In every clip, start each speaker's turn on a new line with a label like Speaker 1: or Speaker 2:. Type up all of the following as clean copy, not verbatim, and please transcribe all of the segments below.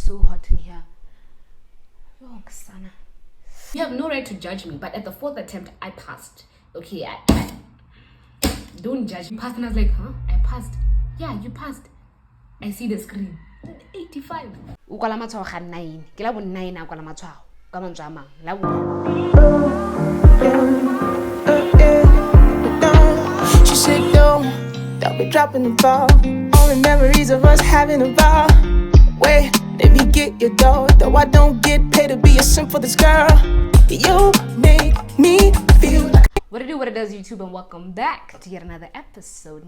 Speaker 1: so hot in here. Oh, Ksana. You have no right to judge me, but at the 4th attempt, I passed. Okay, I don't judge. You passed, and I was like, huh? I passed. Yeah, you passed. I see the screen. 85. Ukwala matshwao ga 9. Ke la bo 9 a kwala matshwao. Ka mantswe a mang. La bo.
Speaker 2: She said, don't be dropping the ball. Only memories of us having a ball. Wait, let me get your dough. Though I don't get paid to be a simp for this girl. You make me feel like.
Speaker 1: What it does, YouTube, and welcome back to yet another episode.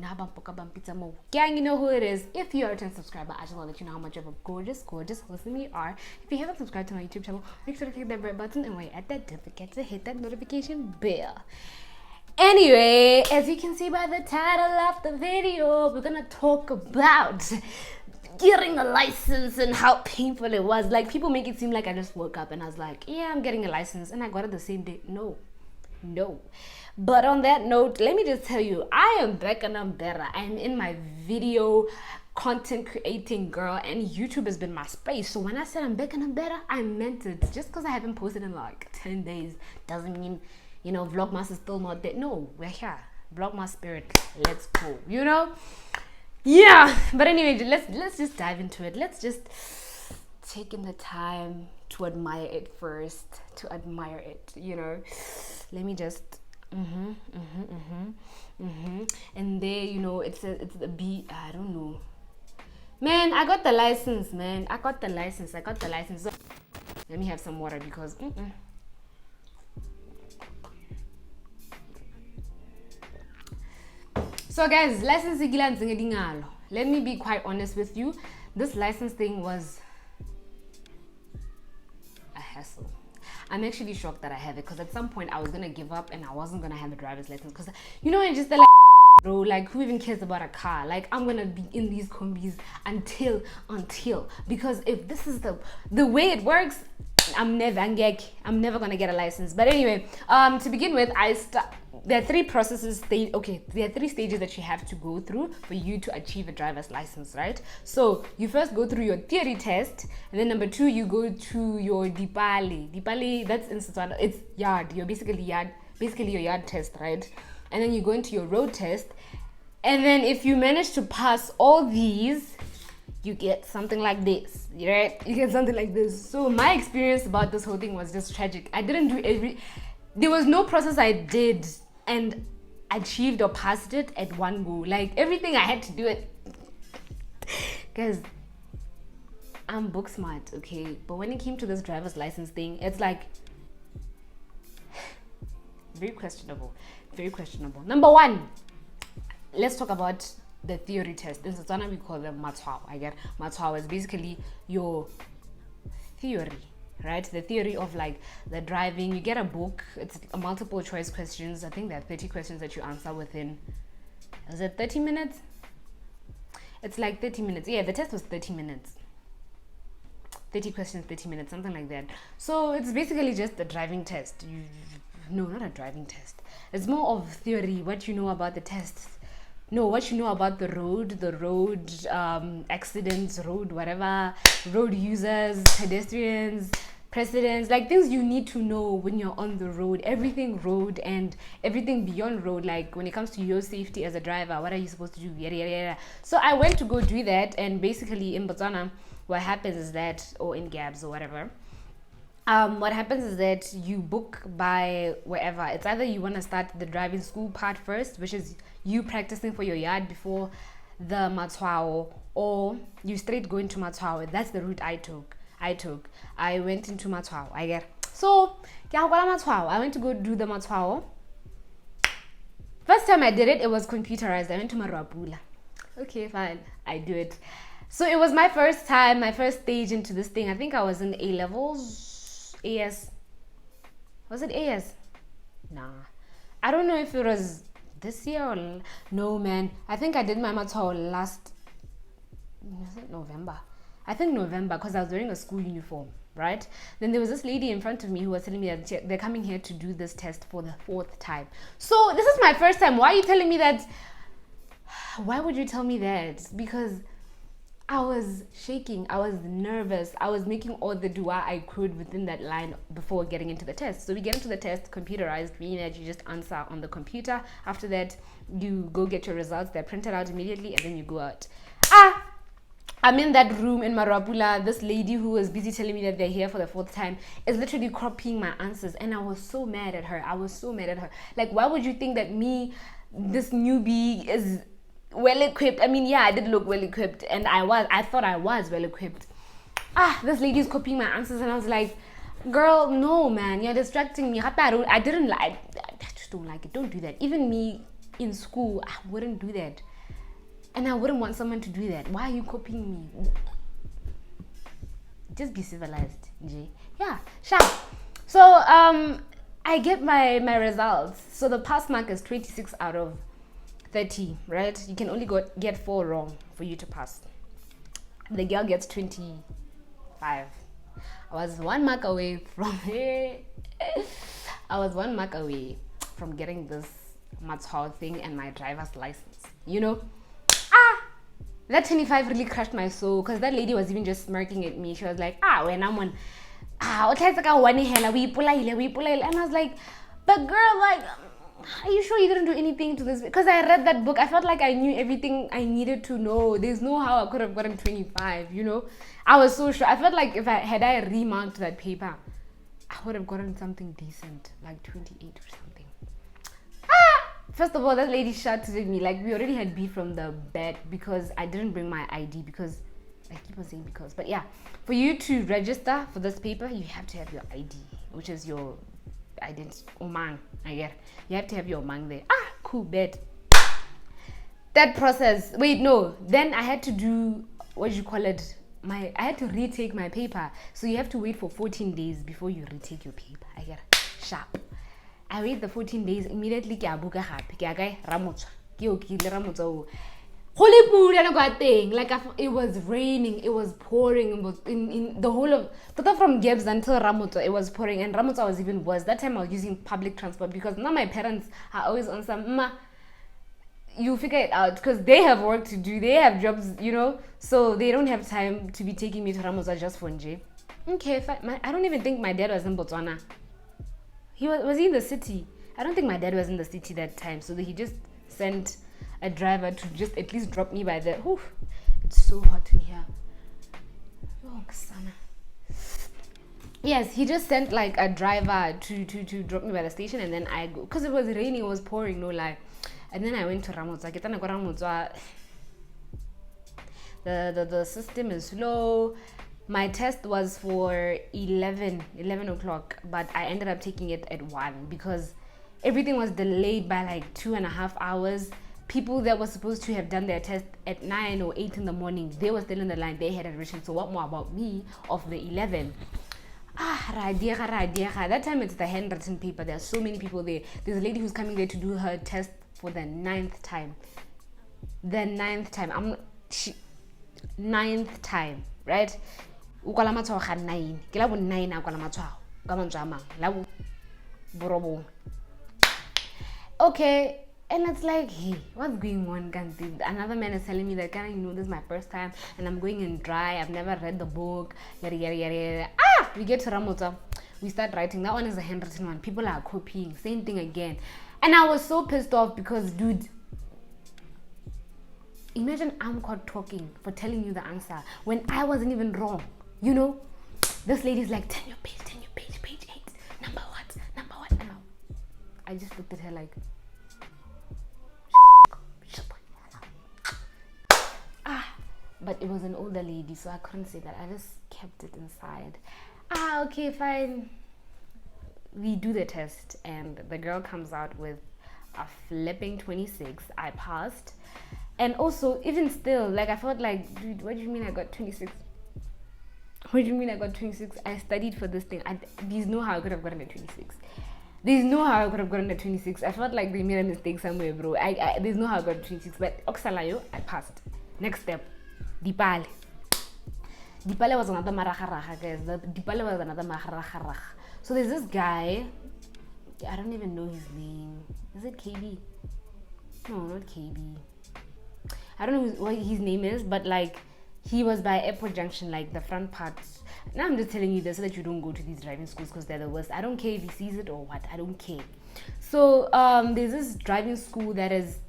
Speaker 1: Gang, you know who it is. If you are a 10 subscriber, I just want to let you know how much of a gorgeous listener you are. If you haven't subscribed to my YouTube channel, make sure to click that red button, and while you're at that, don't forget to hit that notification bell. Anyway, as you can see by the title of the video, we're gonna talk about getting a license and how painful it was. Like, people make it seem like I just woke up and I was like, yeah, I'm getting a license, and I got it the same day. No. But on that note, let me just tell you, I am back and I'm better. I'm in my video content creating, girl, and YouTube has been my space. So when I said I'm back and I'm better, I meant it. Just because I haven't posted in like 10 days doesn't mean, you know, Vlogmas is still not dead. No, we're here. Vlogmas spirit, let's go, you know? Yeah, but anyway, let's just dive into it. Let's just take in the time to admire it first, you know? Let me just and there, you know, it's the B. I don't know, man. I got the license. So, let me have some water because So guys, license igila. Let me be quite honest with you. This license thing was a hassle. I'm actually shocked that I have it, because at some point I was gonna give up and I wasn't gonna have a driver's license, because, you know, and just like, bro, like, who even cares about a car? Like, I'm gonna be in these combis until because if this is the way it works, I'm never gonna get a license. But anyway, to begin with, there are three processes. There are 3 stages that you have to go through for you to achieve a driver's license, right? So you first go through your theory test, and then number 2, you go to your dipali. That's in Setswana. It's yard. You're basically your yard test, right? And then you go into your road test, and then if you manage to pass all these, you get something like this, right? You get something like this. So my experience about this whole thing was just tragic. I didn't do there was no process I did and achieved or passed it at one go. Like, everything I had to do it. Guys, I'm book smart, okay? But when it came to this driver's license thing, it's like very questionable. Number 1, let's talk about the theory test. In Setswana, we call them matshwao. I get matshwao is basically your theory, right? The theory of like the driving. You get a book. It's a multiple choice questions. I think there are 30 questions that you answer within. Is it 30 minutes? It's like 30 minutes. Yeah, the test was 30 minutes. 30 questions, 30 minutes, something like that. So it's basically just a driving test. No, not a driving test. It's more of theory. What you know about the tests. No, what you know about the road, accidents, road users, pedestrians, precedents, like things you need to know when you're on the road, everything road and everything beyond road, like when it comes to your safety as a driver, what are you supposed to do, yada, yada, yada. So I went to go do that, and basically in Botswana, what happens is that, or in Gabs or whatever, what happens is that you book by wherever. It's either you want to start the driving school part first, which is you practicing for your yard before the matshwao, or you straight go into matshwao. That's the route I took. I went into matshwao. I went to go do the matshwao. First time I did it, it was computerized. I went to Marapula. Okay, fine. I do it. So it was my first time, my first stage into this thing. I think I was in A levels. AS. Was it AS? Nah. I don't know if it was this year or no, man. I think I did my matshwao last, was it November? I think November, because I was wearing a school uniform, right? Then there was this lady in front of me who was telling me that they're coming here to do this test for the 4th time. So this is my first time. Why are you telling me that? Why would you tell me that? Because I was shaking. I was nervous. I was making all the dua I could within that line before getting into the test. So we get into the test, computerized, meaning that you just answer on the computer. After that, you go get your results. They're printed out immediately, and then you go out. I'm in that room in Marapula. This lady who was busy telling me that they're here for the 4th time is literally copying my answers, and I was so mad at her. Like, why would you think that me, this newbie, is well equipped? I mean, yeah, I did look well equipped, and I thought I was well equipped. This lady is copying my answers, and I was like, girl, no, man, you're distracting me. I just don't like it. Don't do that. Even me in school, I wouldn't do that. And I wouldn't want someone to do that. Why are you copying me? Just be civilized, Jay. Yeah, sharp. So I get my results. So the pass mark is 26 out of 30, right? You can only get 4 wrong for you to pass. The girl gets 25. I was 1 mark away from getting this matshao thing and my driver's license. You know? That 25 really crushed my soul, because that lady was even just smirking at me. She was like, when I'm on, and I was like, but girl, like, are you sure you didn't do anything to this? Because I read that book, I felt like I knew everything I needed to know. There's no how I could have gotten 25, you know? I was so sure. I felt like if I remarked that paper, I would have gotten something decent, like 28 or something. First of all, that lady shouted me. Like, we already had beef from the bed because I didn't bring my ID, because I keep on saying because. But yeah, for you to register for this paper, you have to have your ID, which is your identity. Omang, I get. You have to have your omang there. Cool, bet. That process. Wait, no. Then I had to do, what do you call it? I had to retake my paper. So you have to wait for 14 days before you retake your paper. I get sharp. I wait the 14 days, immediately ke a buka gape. Ke a kae Ramotswa. Ke o ke ile Ramotswa o. Holy pula na kwa teng. Like, it was raining, it was pouring, it was in the whole of from Gibbs until Ramotswa, it was pouring, and Ramotswa was even worse. That time I was using public transport, because now my parents are always on some you figure it out, because they have work to do, they have jobs, you know, so they don't have time to be taking me to Ramotswa just for Nje. Okay, fine. I don't even think my dad was in Botswana. Was he in the city? I don't think my dad was in the city that time, so he just sent a driver to just at least drop me by the. It's so hot in here. Oh, Ksana. Yes, he just sent like a driver to drop me by the station, and then I go, because it was raining, it was pouring, no lie. And then I went to Ramotswa. The system is slow. My test was for 11 o'clock, but I ended up taking it at 1 because everything was delayed by like 2.5 hours. People that were supposed to have done their test at 9 or 8 in the morning, they were still in the line. They had admission. So what more about me of the 11? Radiega. That time it's the handwritten paper. There are so many people there. There's a lady who's coming there to do her test for the 9th time. Ninth time, right? Ukwala matshwao ga 9 ke la bo 9 a kwala matshwao ka mantswe a mang la bo borobong. Okay, and it's like, hey, what's going on, Kanti? Another man is telling me that, Karl, you know, this is my first time and I'm going in dry, I've never read the book, yada yada yada. We get to Ramotswa, we start writing. That one is a handwritten one. People are copying, same thing again. And I was so pissed off because, dude, imagine I'm caught talking for telling you the answer when I wasn't even wrong. You know, this lady's like, turn your page, page 8, number what? And I just looked at her like, but it was an older lady, so I couldn't say that. I just kept it inside. Okay, fine. We do the test, and the girl comes out with a flipping 26. I passed. And also, even still, like, I felt like, dude, what do you mean I got 26? What do you mean I got 26? I studied for this thing. There's no how I could have gotten a 26. I felt like they made a mistake somewhere, bro. There's no how I got a 26. But Oksalayo, I passed. Next step, Dipale. Dipale was another maraharaha, guys. Dipale was another maraharaha. So there's this guy. I don't even know his name. Is it KB? No, not KB. I don't know what his name is, but like, He was by Airport Junction, like the front part. Now I'm just telling you this so that you don't go to these driving schools because they're the worst. I don't care if he sees it or what. I don't care. So there's this driving school that is.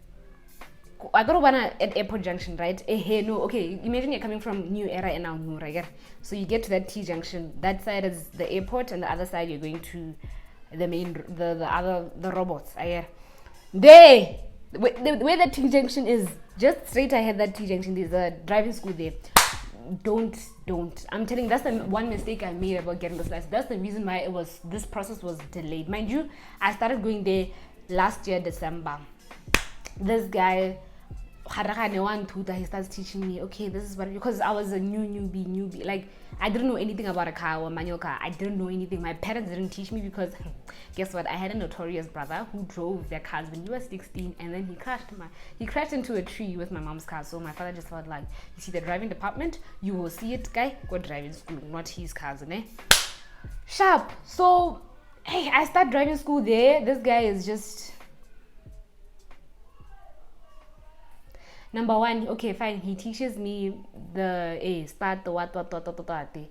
Speaker 1: I got one at Airport Junction, right? Hey, no, okay. Imagine you're coming from New Era and now New Era. So you get to that T junction. That side is the airport, and the other side you're going to the main, the robots. There, where the T junction is, just straight ahead that T junction. There's a driving school there. Don't. I'm telling you, that's the one mistake I made about getting this license. That's the reason why this process was delayed. Mind you, I started going there last year December. This guy, he starts teaching me, okay, this is what, because I was a newbie. Like, I didn't know anything about a car or a manual car. I didn't know anything. My parents didn't teach me because, guess what? I had a notorious brother who drove their cars when he was 16, and then he crashed into a tree with my mom's car. So my father just felt like, you see the driving department, you will see it, guy, go driving school, not his cars, ne? Sharp. So, hey, I start driving school there. This guy is just... Number one, okay, fine. He teaches me the start, the what, clutchy,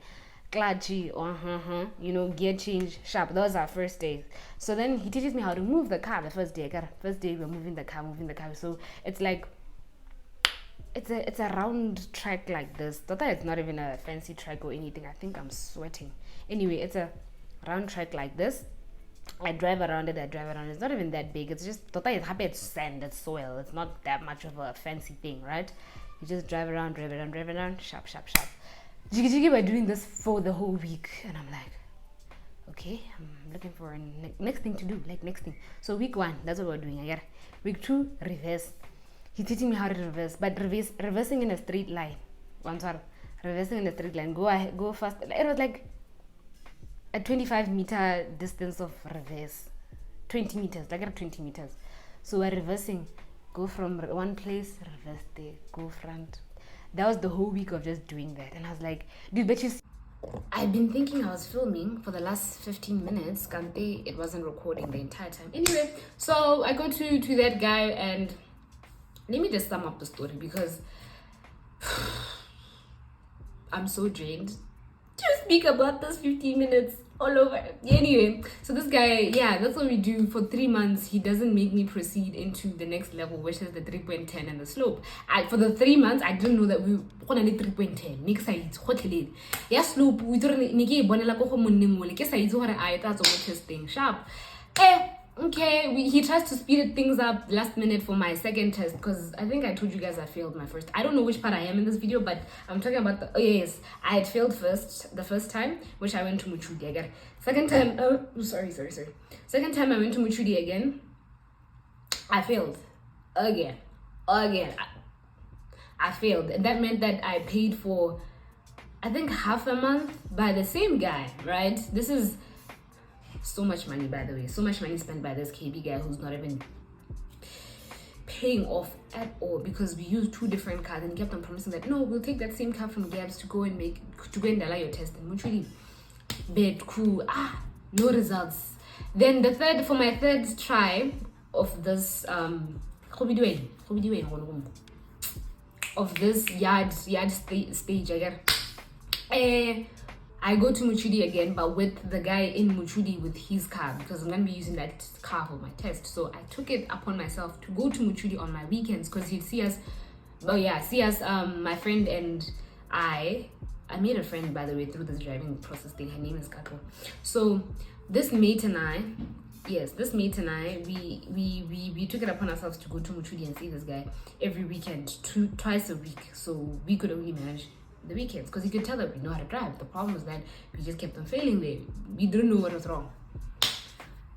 Speaker 1: gear change, sharp. Those are first days. So then he teaches me how to move the car. The first day, we're moving the car. So it's like, it's a round track like this. It's not even a fancy track or anything. I think I'm sweating. Anyway, it's a round track like this. I drive around it. It's not even that big. It's just it's happy. It's sand, it's soil. It's not that much of a fancy thing, right? You just drive around, sharp. Jiggy by doing this for the whole week, and I'm like, okay, I'm looking for a next thing to do, like next thing. So week 1, that's what we're doing. I got week 2, reverse. He's teaching me how to reverse, but reversing in a straight line. Reversing in a straight line. Go fast. It was like a 25-meter distance of reverse, 20 meters, like at 20 meters. So we're reversing, go from one place, reverse there, go front. That was the whole week of just doing that. And I was like, dude, but I've been thinking I was filming for the last 15 minutes. Kante, it wasn't recording the entire time. Anyway, so I go to that guy, and let me just sum up the story because I'm so drained to speak about this 15 minutes all over. Anyway, so this guy, that's what we do for 3 months. He doesn't make me proceed into the next level, which is the 3.10 and the slope. For the 3 months, I didn't know that we were going to 3.10. Next side, hotel. Yeah, slope. We don't need bonela ko monne mole. Ke sa itse hore a etsa tso testing sharp. Okay, he tries to speed things up last minute for my second test, because I think I told you guys I failed my first. I don't know which part I am in this video, but I'm talking about yes, I had failed the first time, which I went to Muchudi again. Second time, sorry. Second time I went to Muchudi again, I failed again. I failed, and that meant that I paid for, I think, half a month by the same guy, right? This is so much money, by the way. So much money spent by this KB guy who's not even paying off at all, because we used 2 different cars, and he kept on promising that no, we'll take that same car from Gabs to go and allow your test. And which really bad crew, no results. Then for my third try of this of this yard stage, I go to Muchudi again, but with the guy in Muchudi with his car, because I'm going to be using that car for my test. So I took it upon myself to go to Muchudi on my weekends, because he'd see us, my friend and I made a friend, by the way, through this driving process thing. Her name is Karl. So this mate and I, we took it upon ourselves to go to Muchudi and see this guy every weekend, twice a week. So we could only manage the weekends, because you could tell that we know how to drive. The problem was that we just kept on failing there. We didn't know what was wrong.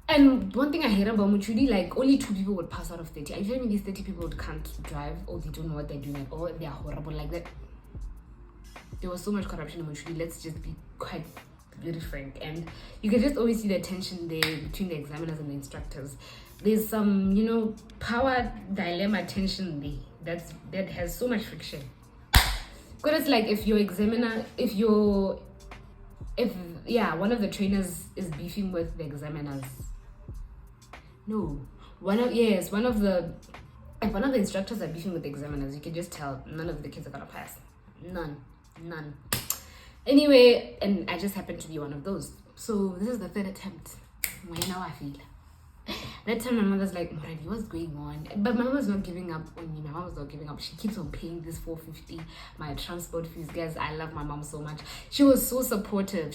Speaker 1: And one thing I heard about Muchudi, like only 2 people would pass out of 30. Are you telling me these 30 people can't drive, or they don't know what they're doing at all? They are horrible like that. There was so much corruption in Muchudi. Let's just be quite very frank. And you can just always see the tension there between the examiners and the instructors. There's some, power dilemma tension there that has so much friction. Because it's like if one of the trainers is beefing with the examiners. No, if one of the instructors are beefing with the examiners, you can just tell none of the kids are gonna pass. None. Anyway, and I just happened to be one of those. So this is the third attempt. Why now I feel. That time my mother's like, Moradi, what's going on? But my mom was not giving up on me. My mom was not giving up. She keeps on paying this $450, my transport fees. Guys, I love my mom so much. She was so supportive.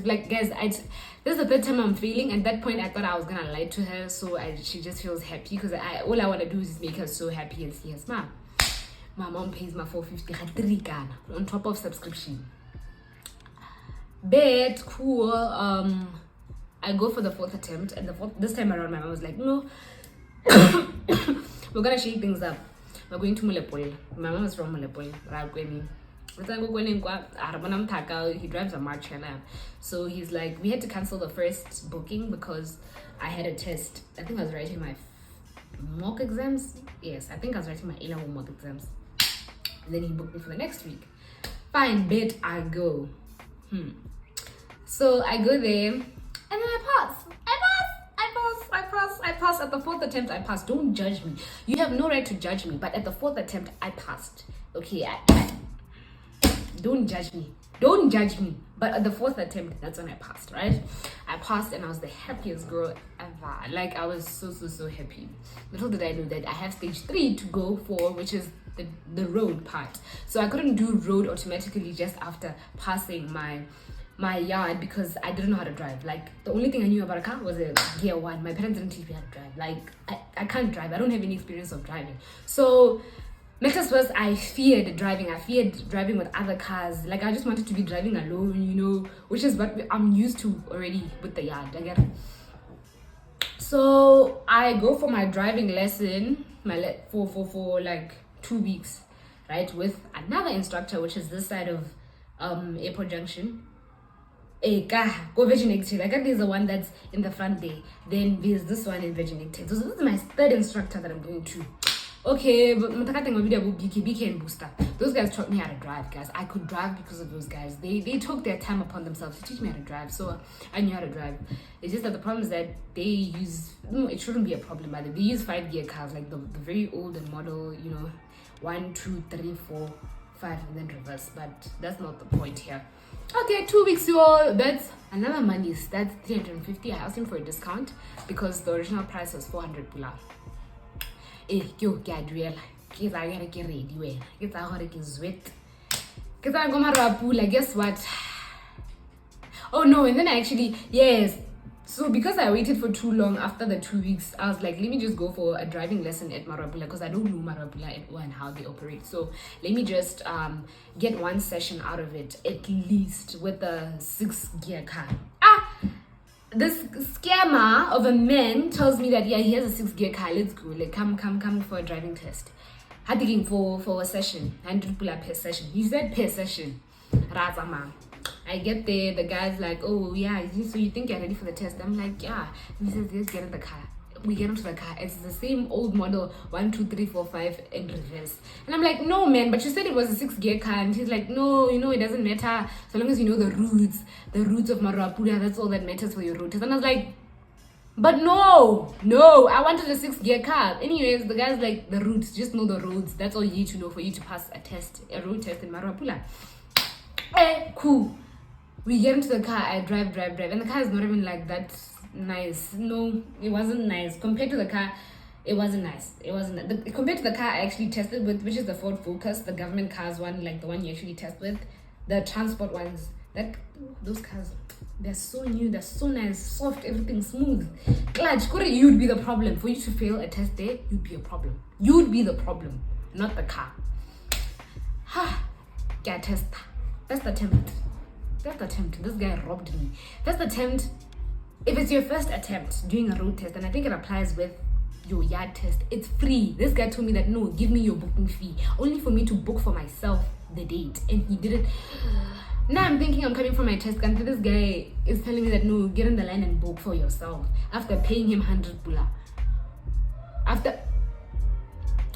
Speaker 1: Like, guys, this is the third time I'm failing. At that point, I thought I was gonna lie to her. So she just feels happy because all I want to do is make her so happy and see her smile. My mom pays my $450 on top of subscription. But cool. I go for the fourth attempt, and this time around, my mom was like, no, we're gonna shake things up. We're going to Mulepole. My mom is from Mulepole. He drives a March, so he's like, we had to cancel the first booking because I had a test. I think I was writing my mock exams. Yes, I think I was writing my A-level mock exams. And then he booked me for the next week. Fine, bet I go. So I go there. And then I pass. At the fourth attempt, I passed. Don't judge me. You have no right to judge me. But at the fourth attempt, I passed. Okay, don't judge me. But at the fourth attempt, that's when I passed, right? I passed and I was the happiest girl ever. Like, I was so happy. Little did I know that I have stage 3 to go for, which is the road part. So I couldn't do road automatically just after passing my yard because I didn't know how to drive. Like, the only thing I knew about a car was a gear 1. My parents didn't teach me how to drive. Like, I can't drive. I don't have any experience of driving. So matters was, I feared driving. I feared driving with other cars. Like, I just wanted to be driving alone, which is what I'm used to already with the yard. I get it. So I go for my driving lesson for like 2 weeks, right, with another instructor, which is this side of Airport Junction. Go Virgin Active. I got there's the one that's in the front there. Then there's this one in Virgin Active. So this is my third instructor that I'm going to. Okay, but BK and Booster. Those guys taught me how to drive, guys. I could drive because of those guys. They took their time upon themselves to teach me how to drive. So I knew how to drive. It's just that the problem is that they use, it shouldn't be a problem either. They use 5-gear cars, like the very old and model, 1, 2, 3, 4, 5, and then reverse. But that's not the point here. Okay, 2 weeks, you all. That's another money. That's 350. I asked him for a discount because the original price was 400 pula. Guess what? Oh no, and then yes. So because I waited for too long after the 2 weeks, I was like, let me just go for a driving lesson at Marapula because I don't know Marapula and how they operate. So let me just get one session out of it, at least with the 6-gear car. This scammer of a man tells me that, yeah, he has a 6-gear car. Let's go. Like, come for a driving test. Hadiking for a session, 100 pula per session. He said per session. Razama. I get there, the guy's like, oh yeah, so you think you're ready for the test? I'm like, yeah. He says, let's get in the car. We get into the car. It's the same old model, 1, 2, 3, 4, 5 in reverse. And I'm like, no man, but you said it was a 6-gear car. And he's like, no, it doesn't matter. So long as you know the routes of Marapula, that's all that matters for your road test. And I was like, but no, I wanted a 6-gear car. Anyways, the guy's like, the routes, just know the roads. That's all you need to know for you to pass a road test in Marapula. Cool. We get into the car, I drive, and the car is not even like that nice. No, it wasn't nice. Compared to the car, it wasn't nice. Compared to the car I actually tested with, which is the Ford Focus, the government cars one, like the one you actually test with, the transport ones. Those cars, they're so new, they're so nice, soft, everything smooth. You'd be the problem. For you to fail a test there, you'd be a problem. You'd be the problem, not the car. Get test. First attempt. This guy robbed me. First attempt. If it's your first attempt doing a road test, and I think it applies with your yard test, it's free. This guy told me that, no, give me your booking fee, only for me to book for myself the date, and he did it. Now I'm thinking I'm coming for my test, and this guy is telling me that, no, get in the line and book for yourself after paying him 100 pula.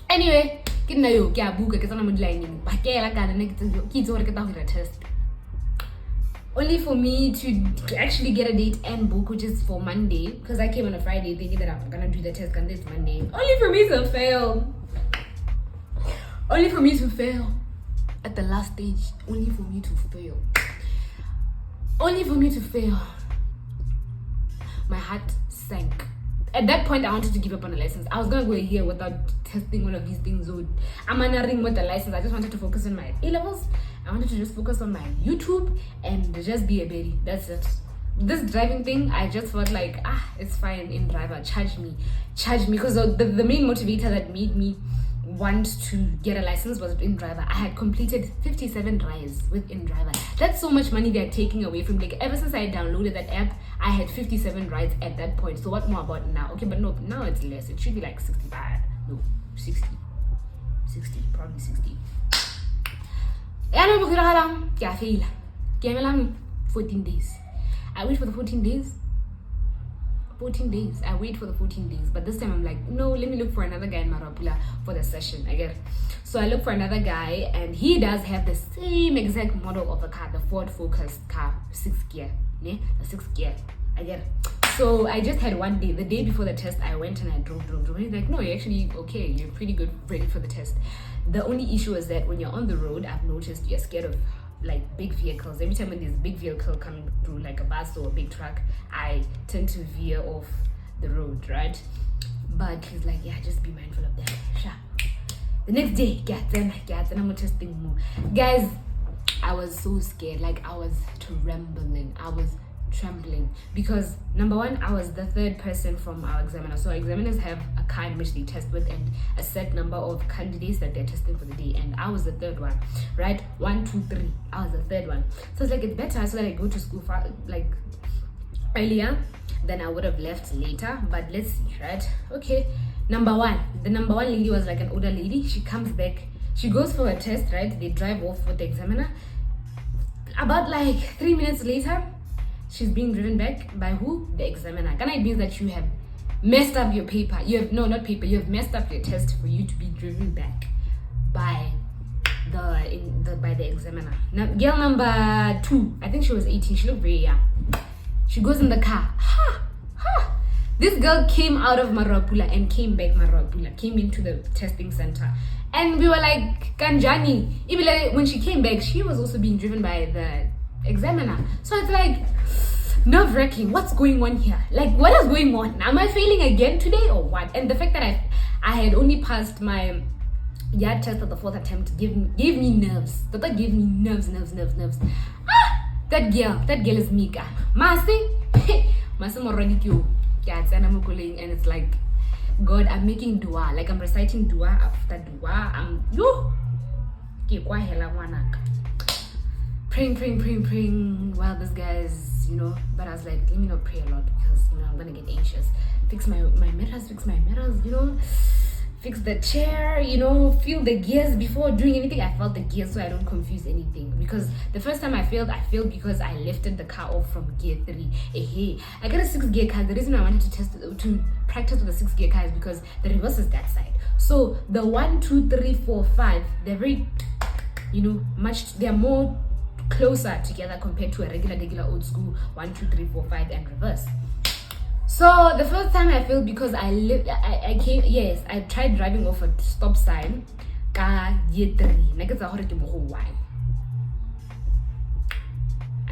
Speaker 1: Anyway, only for me to actually get a date and book, which is for Monday, because I came on a Friday thinking that I'm gonna do the test and this Monday. Only for me to fail. at the last stage, only for me to fail. Only for me to fail. My heart sank. At that point, I wanted to give up on the license. I was gonna go a year without testing one of these things. I'm ring with the license. I just wanted to focus on my A-levels. I wanted to just focus on my YouTube and just be a baby. That's it. This driving thing, I just felt like, it's fine. In driver, charge me. Because the main motivator that made me want to get a license was in driver. I had completed 57 rides with in driver. That's so much money they're taking away from me. Like, ever since I downloaded that app, I had 57 rides at that point. So what more about now? Okay, but no, now it's less. It should be like 65. No, 60, probably 60. I fail. 14 days. I wait for the 14 days. 14 days. I wait for the 14 days. But this time I'm like, no, let me look for another guy in Marapula for the session. I get it. So I look for another guy, and he does have the same exact model of the car, the Ford Focus car, 6th gear. The 6th gear. I get it. So I just had one day. The day before the test, I went and I drove. He's like, no, you're actually okay. You're pretty good, ready for the test. The only issue is that when you're on the road, I've noticed you're scared of like big vehicles. Every time when there's a big vehicle coming through, like a bus or a big truck, I tend to veer off the road, right? But he's like, yeah, just be mindful of that. Sure. The next day, I'm gonna testing more. Guys, I was so scared. Like, I was trembling. Because number one, I was the third person from our examiner. So our examiners have a car in which they test with and a set number of candidates that they're testing for the day, and I was the third one, right? 1, 2, 3. I was the third one. So it's like, it's better so that I go to school earlier than I would have left later. But let's see, right? Okay, the number one lady was like an older lady. She comes back, she goes for a test, right? They drive off with the examiner. About like 3 minutes later, she's being driven back by who? The examiner. Can it mean that you have messed up your paper? You have messed up your test for you to be driven back by the examiner. Now, girl number 2, I think she was 18. She looked very young. She goes in the car. This girl came out of Marapula and came back Marapula, came into the testing center. And we were like, Kanjani. Even like, when she came back, she was also being driven by the examiner. So it's like nerve-wracking. What's going on here? Like, what is going on? Am I failing again today or what? And the fact that I had only passed my yard test at the 4th attempt gave me nerves. That gave me nerves. That girl is Mika. Masi Moradikyo. And it's like, God, I'm making dua. Like, I'm reciting dua after dua. Praying while this guy's, but I was like, let me not pray a lot because, I'm gonna get anxious. Fix my mirrors, fix the chair, feel the gears before doing anything. I felt the gears so I don't confuse anything. Because the first time I failed because I lifted the car off from gear 3. I got a 6th gear car. The reason I wanted to practice with a 6th gear car is because the reverse is that side. So the 1, 2, 3, 4, 5, they're very, they're more closer together compared to a regular old school 1, 2, 3, 4, 5 and reverse. So the first time I failed because I tried driving off a stop sign. I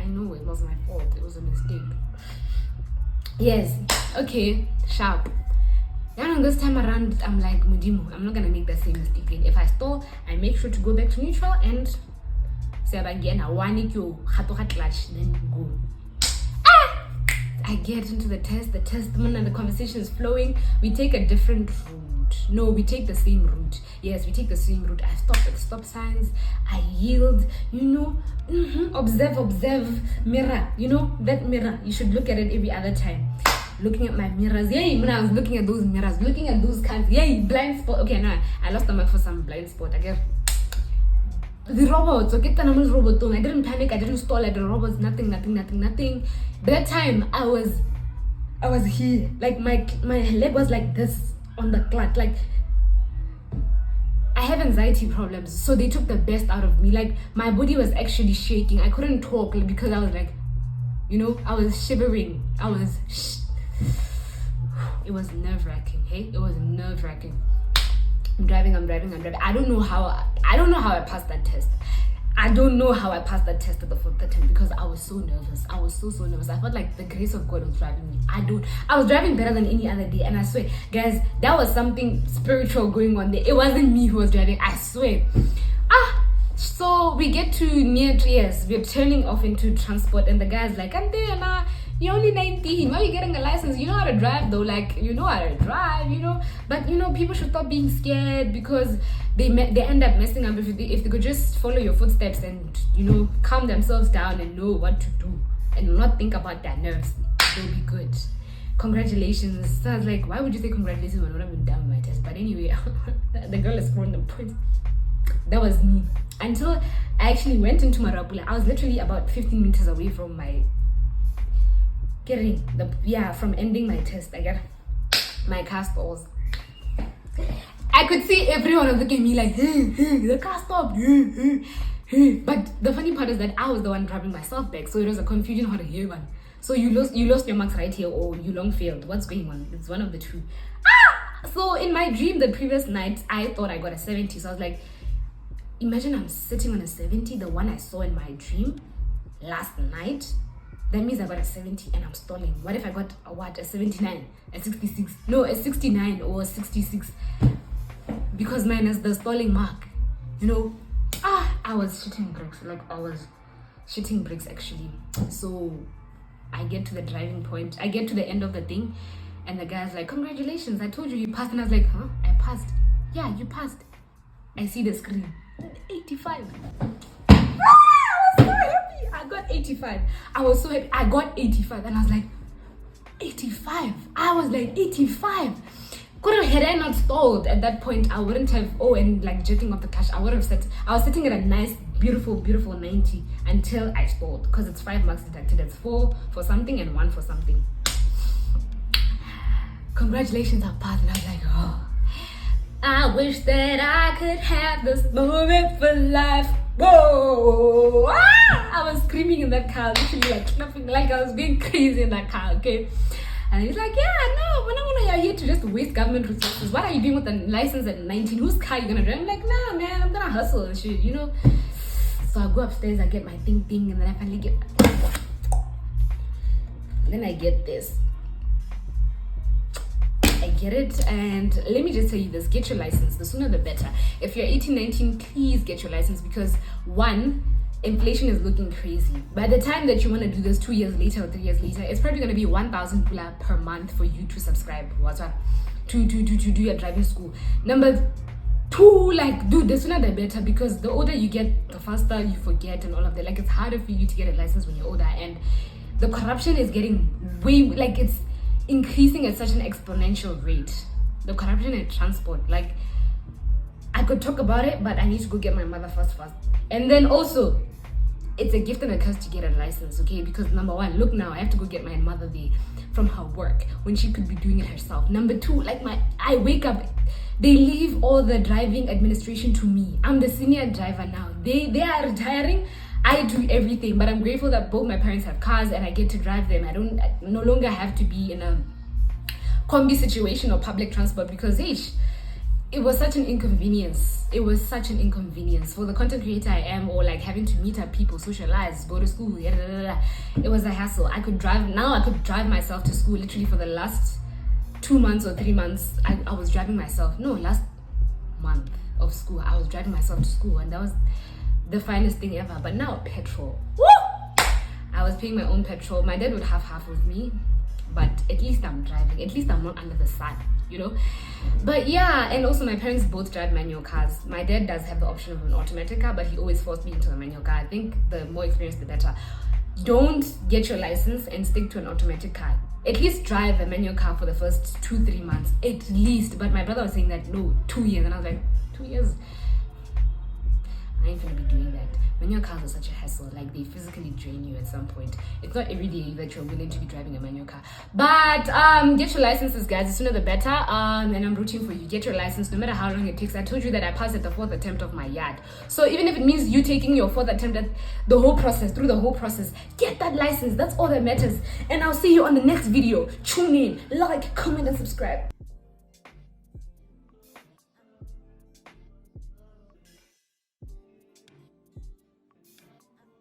Speaker 1: know it was my fault. It was a mistake. Yes. Okay. Sharp. This time around, I'm like, Mudimu, I'm not gonna make the same mistake again. If I stall, I make sure to go back to neutral and then go. I get into the test and the conversation is flowing. We take a different route. No, we take the same route. Yes, we take the same route. I stop at stop signs. I yield. Observe. Mirror. That mirror. You should look at it every other time. Looking at my mirrors. When I was looking at those mirrors, looking at those cars. Blind spot. Okay, no, I lost the mark for some blind spot. I guess. The robots, I didn't panic, I didn't stall at the robots, nothing. By that time, I was here, like my leg was like this on the clutch. Like, I have anxiety problems, so they took the best out of me. Like, my body was actually shaking. I couldn't talk because I was like, I was shivering. It was nerve-wracking, hey? It was nerve-wracking. I'm driving. I don't know how I passed that test. I don't know how I passed that test at the fourth attempt because I was so nervous. I was so nervous. I felt like the grace of God was driving me. I was driving better than any other day, and I swear, guys, that was something spiritual going on there. It wasn't me who was driving, I swear. So we get to near 3 years, we're turning off into transport, and the guy's like, you're only 19, why are you getting a license? You know how to drive though, like, you know how to drive, you know. But you know, people should stop being scared because they end up messing up. If they could just follow your footsteps and, you know, calm themselves down and know what to do and not think about their nerves, they'll be good. Congratulations. So I was like, why would you say congratulations when I'm not even done with my test? But anyway, the girl is scoring the points. That was me. Until I actually went into Marapula. I was literally about 15 meters away from from ending my test. I got my car stalls. I could see everyone looking at me like, hey, the car stopped. But the funny part is that I was the one driving myself back, so it was a confusion how to hear one. So you lost your marks right here, or you long failed. What's going on? It's one of the two. So in my dream the previous night, I thought I got a 70. So I was like, imagine I'm sitting on a 70, the one I saw in my dream last night. That means I got a 70 and I'm stalling. What if I got a 79, a 66? No, a 69 or a 66. Because mine is the stalling mark. You know, I was shitting bricks. Like, I was shitting bricks actually. So I get to the driving point. I get to the end of the thing. And the guy's like, congratulations, I told you you passed. And I was like, huh? I passed? Yeah, you passed. I see the screen. 85. I was so happy. I got 85. I was so happy. I got 85. And I was like, 85. I was like, 85. Had I not stalled at that point, I wouldn't have, and like jerking off the clutch, I would have I was sitting at a nice, beautiful 90 until I stalled. Because it's 5 marks deducted. It's 4 for something and 1 for something. Congratulations, I passed. And I was like, I wish that I could have this moment for life. Whoa! I was screaming in that car, literally like snapping, like I was going crazy in that car, okay? And he's like, yeah, no, we're not here to just waste government resources. What are you doing with a license at 19? Whose car are you gonna drive? I'm like, nah, man, I'm gonna hustle and shit, you know? So I go upstairs, I get my thing, and then I finally get... Then I get this. I get it, and let me just tell you this, get your license, the sooner the better. If you're 18, 19, please get your license because one, inflation is looking crazy. By the time that you want to do this 2 years later or 3 years later, it's probably going to be 1,000 pula per month for you to subscribe to do your driving school. Number two, like, dude, the sooner the better because the older you get, the faster you forget and all of that. Like, it's harder for you to get a license when you're older, and the corruption is getting it's increasing at such an exponential rate. The corruption in transport, like, I could talk about it, but I need to go get my mother first. And then also, it's a gift and a curse to get a license, okay? Because number one, look now, I have to go get my mother there from her work when she could be doing it herself. Number two, like, I wake up, they leave all the driving administration to me. I'm the senior driver now. They are retiring. I do everything, but I'm grateful that both my parents have cars and I get to drive them. I no longer have to be in a combi situation or public transport because it was such an inconvenience. It was such an inconvenience for the content creator I am, or like having to meet up people, socialize, go to school. It was a hassle. I could drive myself to school. Literally for the last 2 months or 3 months, I was driving myself. No, last month of school, I was driving myself to school, and that was the finest thing ever. But now petrol, woo! I was paying my own petrol. My dad would have half with me, but at least I'm driving. At least I'm not under the sun, you know. But yeah, and also my parents both drive manual cars. My dad does have the option of an automatic car, but he always forced me into a manual car. I think the more experience the better. Don't get your license and stick to an automatic car. At least drive a manual car for the first 2-3 months at least. But my brother was saying that no, 2 years, and I was like, 2 years, I ain't gonna be doing that. Manual cars are such a hassle. Like, they physically drain you at some point. It's not every day that you're willing to be driving a manual car. But get your licenses, guys. The sooner the better. And I'm rooting for you. Get your license, no matter how long it takes. I told you that I passed at the 4th attempt of my yard. So even if it means you taking your 4th attempt at through the whole process, get that license. That's all that matters. And I'll see you on the next video. Tune in, like, comment, and subscribe.